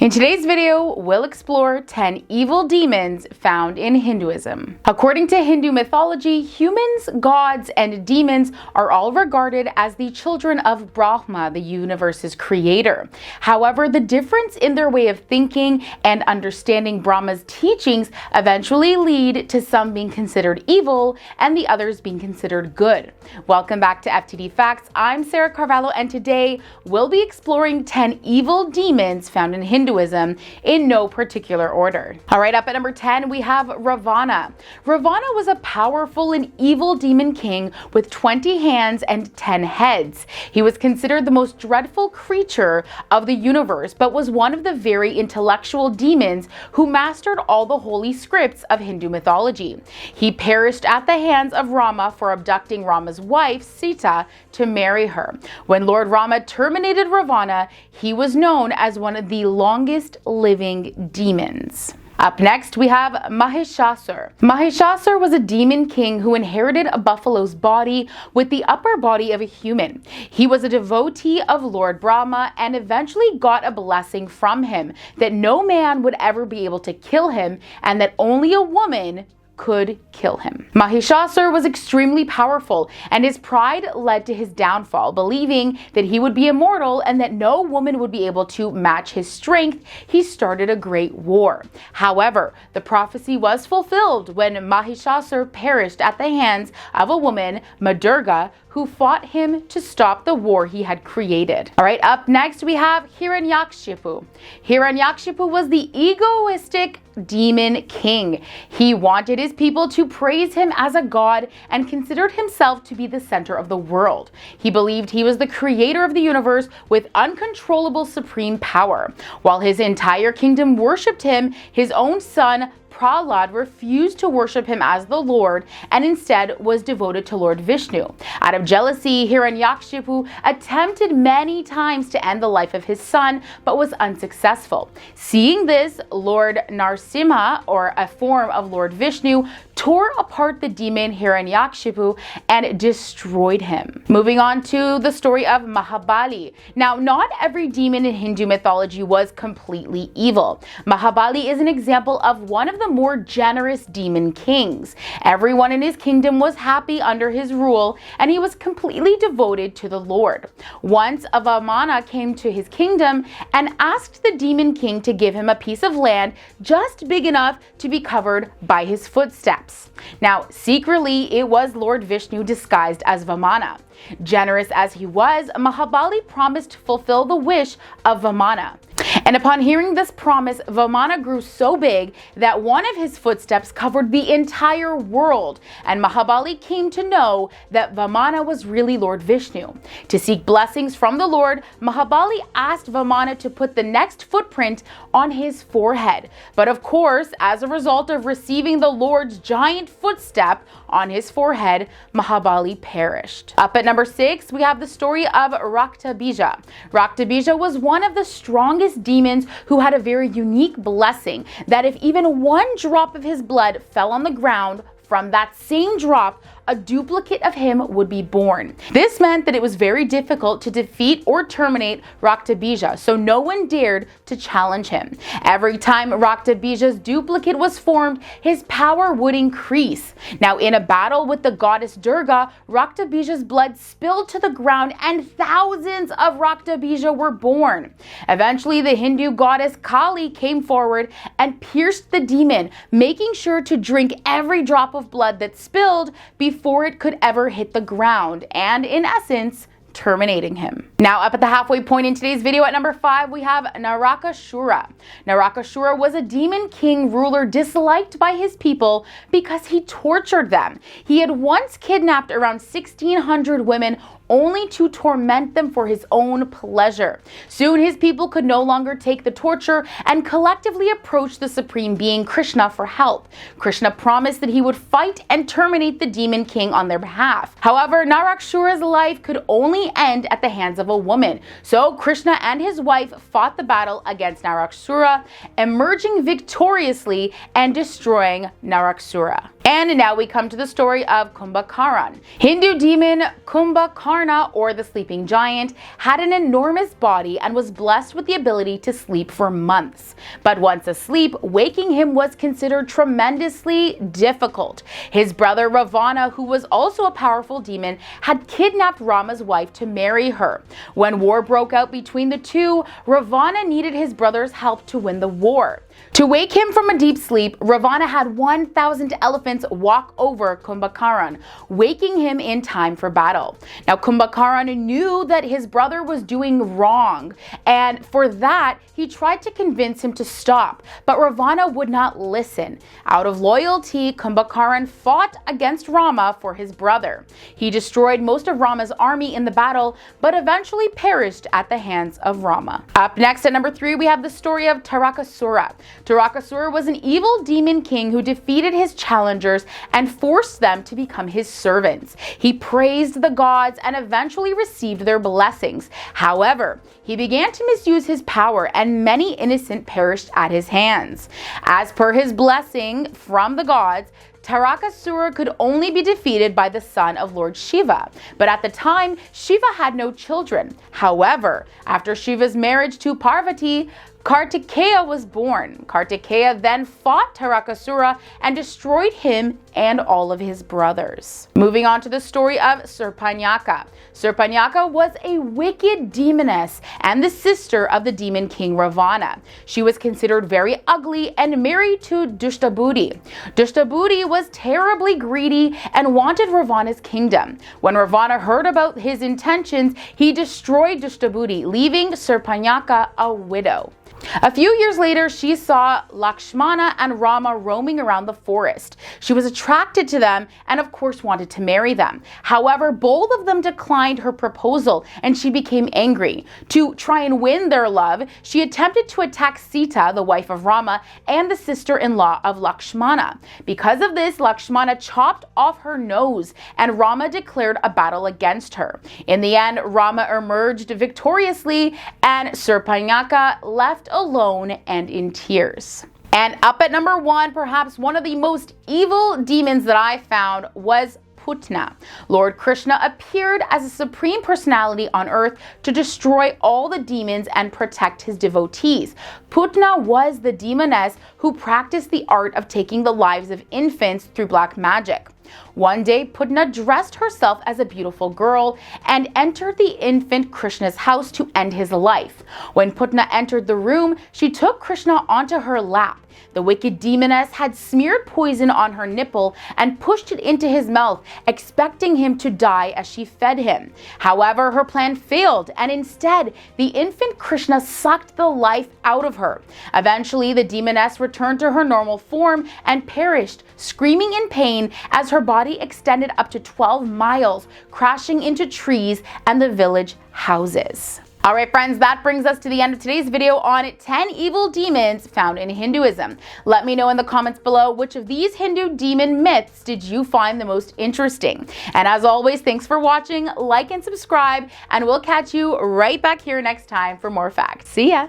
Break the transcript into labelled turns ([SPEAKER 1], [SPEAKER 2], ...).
[SPEAKER 1] In today's video, we'll explore 10 evil demons found in Hinduism. According to Hindu mythology, humans, gods, and demons are all regarded as the children of Brahma, the universe's creator. However, the difference in their way of thinking and understanding Brahma's teachings eventually lead to some being considered evil and the others being considered good. Welcome back to FTD Facts. I'm Sarah Carvalho, and today we'll be exploring 10 evil demons found in Hinduism in no particular order. All right, up at number 10, we have Ravana. Ravana was a powerful and evil demon king with 20 hands and 10 heads. He was considered the most dreadful creature of the universe, but was one of the very intellectual demons who mastered all the holy scripts of Hindu mythology. He perished at the hands of Rama for abducting Rama's wife, Sita, to marry her. When Lord Rama terminated Ravana, he was known as one of the longest living demons. Up next, we have Mahesha Sir. Mahesha Sir was a demon king who inherited a buffalo's body with the upper body of a human. He was a devotee of Lord Brahma and eventually got a blessing from him that no man would ever be able to kill him and that only a woman could kill him. Mahesha Sir was extremely powerful, and his pride led to his downfall. Believing that he would be immortal and that no woman would be able to match his strength, he started a great war. However, the prophecy was fulfilled when Mahesha Sir perished at the hands of a woman, Madurga, who fought him to stop the war he had created. All right, up next we have Hiraniakshifu. Hiraniakshifu was the egoistic demon king. He wanted his people to praise him as a god and considered himself to be the center of the world. He believed he was the creator of the universe with uncontrollable supreme power. While his entire kingdom worshipped him, his own son Prahlad refused to worship him as the Lord and instead was devoted to Lord Vishnu. Out of jealousy, Hiraniakshifu attempted many times to end the life of his son, but was unsuccessful. Seeing this, Lord Narasimha, or a form of Lord Vishnu, tore apart the demon Hiraniakshifu and destroyed him. Moving on to the story of Mahabali. Now, not every demon in Hindu mythology was completely evil. Mahabali is an example of one of the more generous demon kings. Everyone in his kingdom was happy under his rule, and he was completely devoted to the Lord. Once a Ravana came to his kingdom and asked the demon king to give him a piece of land just big enough to be covered by his footsteps. Now, secretly, it was Lord Vishnu disguised as Vamana. Generous as he was, Mahabali promised to fulfill the wish of Vamana. And upon hearing this promise, Vamana grew so big that one of his footsteps covered the entire world, and Mahabali came to know that Vamana was really Lord Vishnu. To seek blessings from the Lord, Mahabali asked Vamana to put the next footprint on his forehead. But of course, as a result of receiving the Lord's giant footstep on his forehead, Mahabali perished. Up at number 6, we have the story of Raktabijah. Raktabijah was one of the strongest demons who had a very unique blessing that if even one drop of his blood fell on the ground, from that same drop, a duplicate of him would be born. This meant that it was very difficult to defeat or terminate Raktabijah, so no one dared to challenge him. Every time Raktabijah's duplicate was formed, his power would increase. Now, in a battle with the goddess Durga, Raktabijah's blood spilled to the ground and thousands of Raktabijah were born. Eventually, the Hindu goddess Kali came forward and pierced the demon, making sure to drink every drop of blood that spilled before it could ever hit the ground, and in essence, terminating him. Now, up at the halfway point in today's video at number 5, we have Narakashura. Narakashura was a demon king ruler disliked by his people because he tortured them. He had once kidnapped around 1,600 women only to torment them for his own pleasure. Soon his people could no longer take the torture and collectively approached the supreme being Krishna for help. Krishna promised that he would fight and terminate the demon king on their behalf. However, Narakashura's life could only end at the hands of a woman. So Krishna and his wife fought the battle against Narakashura, emerging victoriously and destroying Narakashura. And now we come to the story of Kumbhakaran. Hindu demon Kumbhakarna, or the sleeping giant, had an enormous body and was blessed with the ability to sleep for months. But once asleep, waking him was considered tremendously difficult. His brother Ravana, who was also a powerful demon, had kidnapped Rama's wife to marry her. When war broke out between the two, Ravana needed his brother's help to win the war. To wake him from a deep sleep, Ravana had 1,000 elephants walk over Kumbhakaran, waking him in time for battle. Now, Kumbhakaran knew that his brother was doing wrong, and for that, he tried to convince him to stop, but Ravana would not listen. Out of loyalty, Kumbhakaran fought against Rama for his brother. He destroyed most of Rama's army in the battle, but eventually perished at the hands of Rama. Up next at number 3, we have the story of Narakashura. Narakashura was an evil demon king who defeated his challengers and forced them to become his servants. He praised the gods and eventually received their blessings. However, he began to misuse his power and many innocent perished at his hands. As per his blessing from the gods, Narakashura could only be defeated by the son of Lord Shiva, but at the time, Shiva had no children. However, after Shiva's marriage to Parvati, Kartikeya was born. Kartikeya then fought Narakashura and destroyed him and all of his brothers. Moving on to the story of Serpanaka. Serpanaka was a wicked demoness and the sister of the demon king Ravana. She was considered very ugly and married to Dushtabudi. Dushtabudi was terribly greedy and wanted Ravana's kingdom. When Ravana heard about his intentions, he destroyed Dushtabudi, leaving Serpanaka a widow. A few years later, she saw Lakshmana and Rama roaming around the forest. She was attracted to them and of course wanted to marry them. However, both of them declined her proposal and she became angry. To try and win their love, she attempted to attack Sita, the wife of Rama, and the sister-in-law of Lakshmana. Because of this, Lakshmana chopped off her nose and Rama declared a battle against her. In the end, Rama emerged victoriously and Serpanaka left alone and in tears. And up at number 1, perhaps one of the most evil demons that I found was Putna. Lord Krishna appeared as a supreme personality on earth to destroy all the demons and protect his devotees. Putna was the demoness who practiced the art of taking the lives of infants through black magic. One day, Putna dressed herself as a beautiful girl and entered the infant Krishna's house to end his life. When Putna entered the room, she took Krishna onto her lap. The wicked demoness had smeared poison on her nipple and pushed it into his mouth, expecting him to die as she fed him. However, her plan failed, and instead, the infant Krishna sucked the life out of her. Eventually, the demoness returned to her normal form and perished, screaming in pain as her body extended up to 12 miles, crashing into trees and the village houses. Alright friends, that brings us to the end of today's video on 10 evil demons found in Hinduism. Let me know in the comments below which of these Hindu demon myths did you find the most interesting. And as always, thanks for watching, like and subscribe, and we'll catch you right back here next time for more facts. See ya!